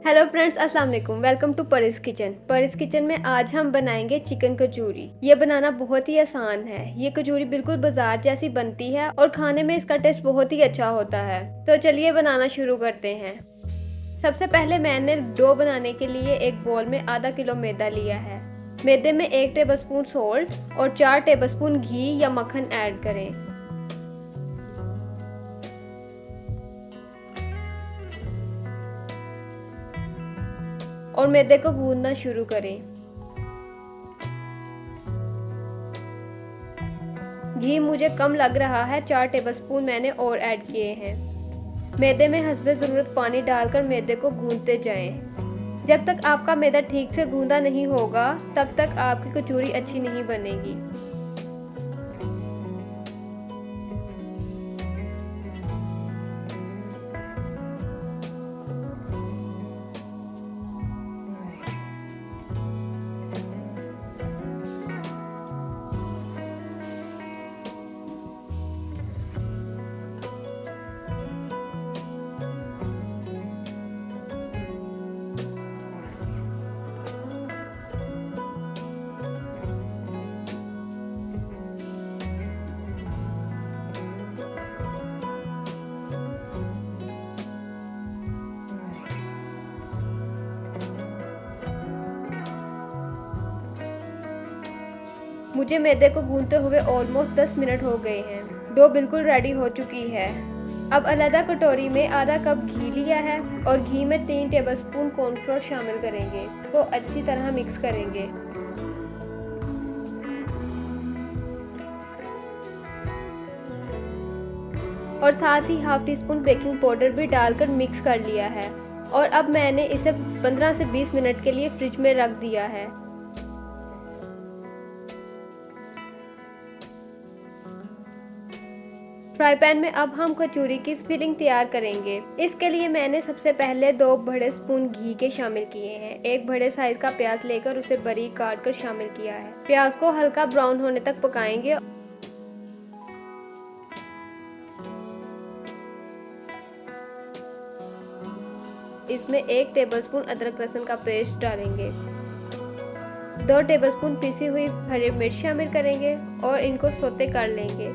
Hello friends, अस्सलाम वालेकुम। Welcome to Pari's kitchen. Pari's kitchen में आज हम बनाएंगे चिकन कचौरी। ये बनाना बहुत ही आसान है। ये कचौरी बिल्कुल बाजार जैसी बनती है और खाने में इसका टेस्ट बहुत ही अच्छा होता है। तो चलिए बनाना शुरू करते हैं। सबसे पहले मैंने डो बनाने के लिए एक बोल में आधा किलो मैदा लिया है। मैदे में 1 टेबलस्पून सॉल्ट और 4 टेबलस्पून घी या मक्खन ऐड करें। और मैदे को गूंदना शुरू करें। घी मुझे कम लग रहा है, 4 टेबलस्पून मैंने और ऐड किए हैं। मैदे में हस्बे ज़रूरत पानी डालकर मैदे को गूंदते जाएं। जब तक आपका मैदा ठीक से गूंदा नहीं होगा तब तक आपकी कचौरी अच्छी नहीं बनेगी। मुझे मैदे को गूंदते हुए ऑलमोस्ट 10 मिनट हो गए हैं। डो बिल्कुल रेडी हो चुकी है। अब अलग कटोरी में आधा कप घी लिया है और घी में 3 टेबलस्पून कॉर्नफ्लोर शामिल करेंगे। को अच्छी तरह मिक्स करेंगे। और साथ ही half teaspoon baking powder भी डालकर मिक्स कर लिया है। और अब मैंने इसे 15 से 20 मिनट के लिए फ्रिज में रख दिया है। फ्राई पैन में अब हम कचौरी की फिलिंग तैयार करेंगे। इसके लिए मैंने सबसे पहले 2 बड़े स्पून घी के शामिल किए हैं। एक बड़े साइज का प्याज लेकर उसे बारीक काट कर शामिल किया है। प्याज को हल्का ब्राउन होने तक पकाएंगे। इसमें 1 टेबलस्पून अदरक लहसुन का पेस्ट डालेंगे। 2 टेबलस्पून पिसी हुई हरी मिर्च शामिल करेंगे और इनको सौते कर लेंगे।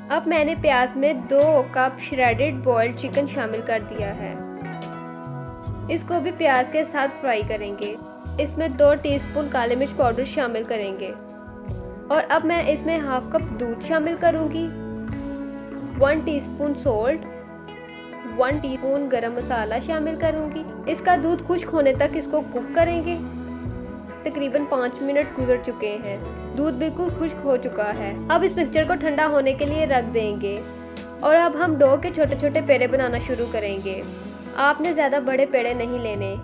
अब मैंने प्याज में 2 कप श्रेडेड बॉइल्ड चिकन शामिल कर दिया है। इसको भी प्याज के साथ फ्राई करेंगे। इसमें 2 टीस्पून काली मिर्च पाउडर शामिल करेंगे। और अब मैं इसमें हाफ कप दूध शामिल करूंगी, 1 टीस्पून सॉल्ट, 1 टीस्पून गरम मसाला शामिल करूंगी। इसका दूध खुश्क होने तक इसको कुक करेंगे। तकरीबन 5 मिनट गुजर चुके हैं। दूध बिल्कुल खुश्क हो चुका है। अब इस मिक्सचर को ठंडा होने के लिए रख देंगे। और अब हम डो के छोटे छोटे पेड़े बनाना शुरू करेंगे। आपने ज़्यादा बड़े पेड़े नहीं लेने।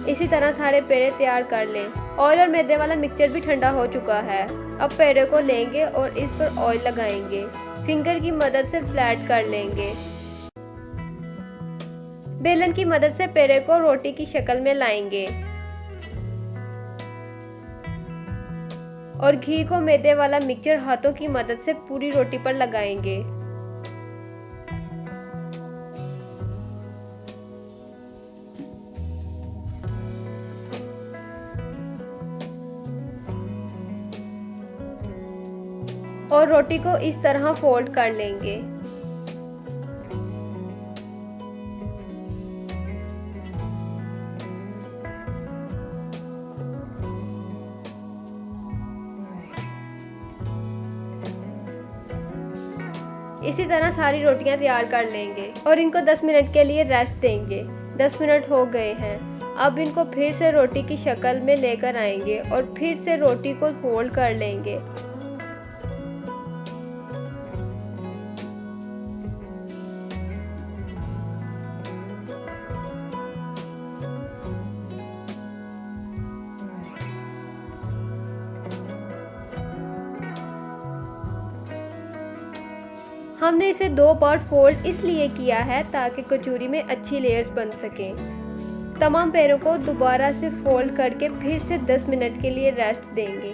इसी तरह सारे पेड़े तैयार कर लें। ऑयल और मैदे वाला मिक्सचर भी ठंडा हो चुका है। अब पेड़े को लेंगे और इस पर ऑयल लगाएंगे। फिंगर की मदद से फ्लैट कर लेंगे। बेलन की मदद से पेड़े को रोटी की शक्ल में लाएंगे और घी को मैदे वाला मिक्सचर हाथों की मदद से पूरी रोटी पर लगाएंगे। और रोटी को इस तरह फोल्ड कर लेंगे। इसी तरह सारी रोटियां तैयार कर लेंगे और इनको 10 मिनट के लिए रेस्ट देंगे। 10 मिनट हो गए हैं। अब इनको फिर से रोटी की शक्ल में लेकर आएंगे और फिर से रोटी को फोल्ड कर लेंगे। हमने इसे 2 पार्ट फोल्ड इसलिए किया है ताकि कचौरी में अच्छी लेयर्स बन सकें। तमाम पैरों को दोबारा से फोल्ड करके फिर से 10 मिनट के लिए रेस्ट देंगे।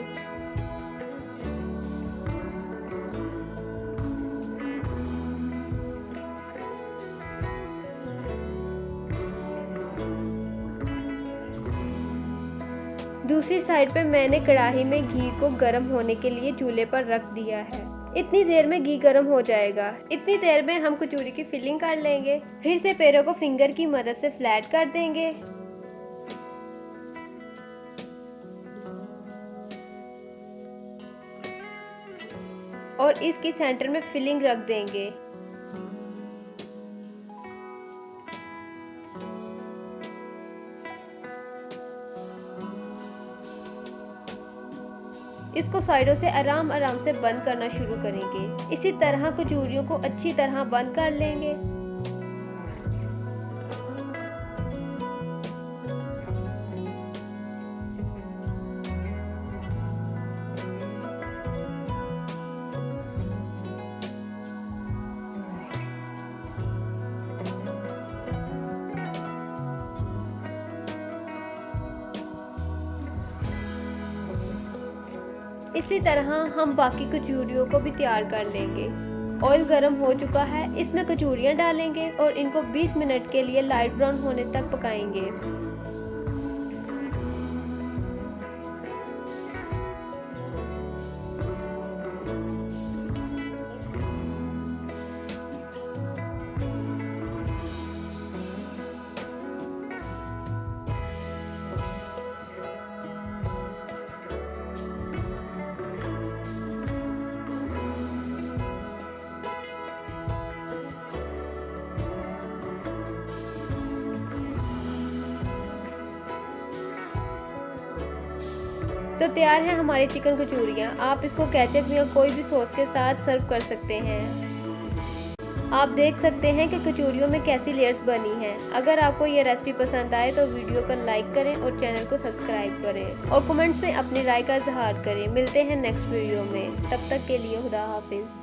दूसरी साइड पे मैंने कढ़ाई में घी को गर्म होने के लिए चूल्हे पर रख दिया है। इतनी देर में घी गर्म हो जाएगा। इतनी देर में हम कचौरी की फिलिंग कर लेंगे। फिर से पैरों को फिंगर की मदद से फ्लैट कर देंगे और इसकी सेंटर में फिलिंग रख देंगे। इसको साइडों से आराम से बंद करना शुरू करेंगे। इसी तरह कचौरियों को अच्छी तरह बंद कर लेंगे। इसी तरह हम बाकी कचौरियों को भी तैयार कर लेंगे। ऑयल गरम हो चुका है, इसमें कचौरियाँ डालेंगे और इनको 20 मिनट के लिए लाइट ब्राउन होने तक पकाएंगे। तो तैयार है हमारी चिकन कचौरियाँ। आप इसको केचप या कोई भी सॉस के साथ सर्व कर सकते हैं। आप देख सकते हैं कि कचौरियों में कैसी लेयर्स बनी हैं। अगर आपको ये रेसिपी पसंद आए तो वीडियो को लाइक करें और चैनल को सब्सक्राइब करें और कमेंट्स में अपनी राय का इजहार करें। मिलते हैं नेक्स्ट वीडियो में, तब तक के लिए खुदा हाफिज़।